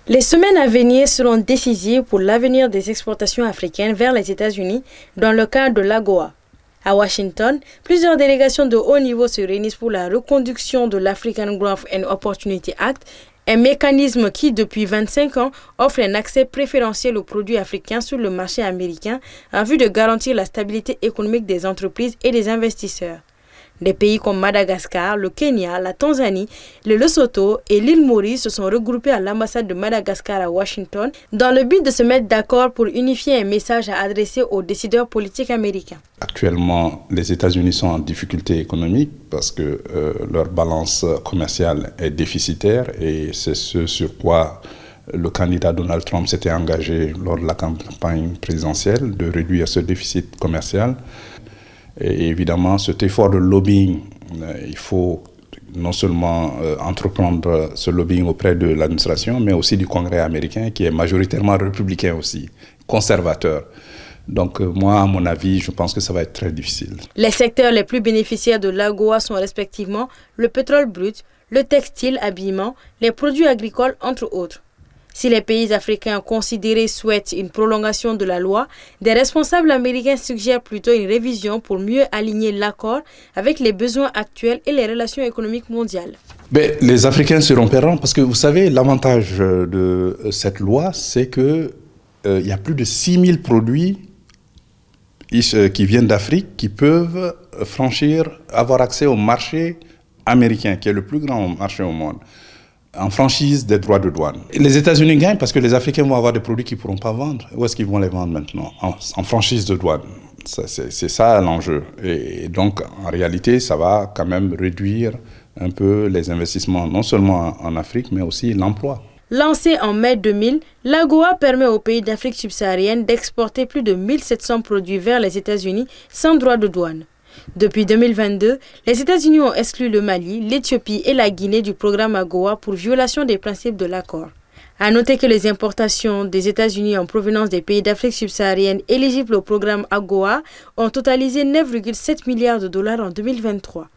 Les semaines à venir seront décisives pour l'avenir des exportations africaines vers les États-Unis dans le cadre de l'AGOA. À Washington, plusieurs délégations de haut niveau se réunissent pour la reconduction de l'African Growth and Opportunity Act, un mécanisme qui, depuis 25 ans, offre un accès préférentiel aux produits africains sur le marché américain en vue de garantir la stabilité économique des entreprises et des investisseurs. Des pays comme Madagascar, le Kenya, la Tanzanie, le Lesotho et l'île Maurice se sont regroupés à l'ambassade de Madagascar à Washington dans le but de se mettre d'accord pour unifier un message à adresser aux décideurs politiques américains. Actuellement, les États-Unis sont en difficulté économique parce que leur balance commerciale est déficitaire et c'est ce sur quoi le candidat Donald Trump s'était engagé lors de la campagne présidentielle de réduire ce déficit commercial. Et évidemment, cet effort de lobbying, il faut non seulement entreprendre ce lobbying auprès de l'administration, mais aussi du Congrès américain, qui est majoritairement républicain aussi, conservateur. Donc moi, à mon avis, je pense que ça va être très difficile. Les secteurs les plus bénéficiaires de l'AGOA sont respectivement le pétrole brut, le textile, habillement, les produits agricoles, entre autres. Si les pays africains considérés souhaitent une prolongation de la loi, des responsables américains suggèrent plutôt une révision pour mieux aligner l'accord avec les besoins actuels et les relations économiques mondiales. Mais les Africains seront perdants parce que vous savez, l'avantage de cette loi, c'est qu'il y a plus de 6000 produits qui viennent d'Afrique qui peuvent avoir accès au marché américain, qui est le plus grand marché au monde, en franchise des droits de douane. Les États-Unis gagnent parce que les Africains vont avoir des produits qu'ils ne pourront pas vendre. Où est-ce qu'ils vont les vendre maintenant? En franchise de douane. C'est ça l'enjeu. Et donc, en réalité, ça va quand même réduire un peu les investissements, non seulement en Afrique, mais aussi l'emploi. Lancée en mai 2000, l'AGOA permet aux pays d'Afrique subsaharienne d'exporter plus de 1700 produits vers les États-Unis sans droit de douane. Depuis 2022, les États-Unis ont exclu le Mali, l'Éthiopie et la Guinée du programme AGOA pour violation des principes de l'accord. À noter que les importations des États-Unis en provenance des pays d'Afrique subsaharienne éligibles au programme AGOA ont totalisé 9,7 milliards de dollars en 2023.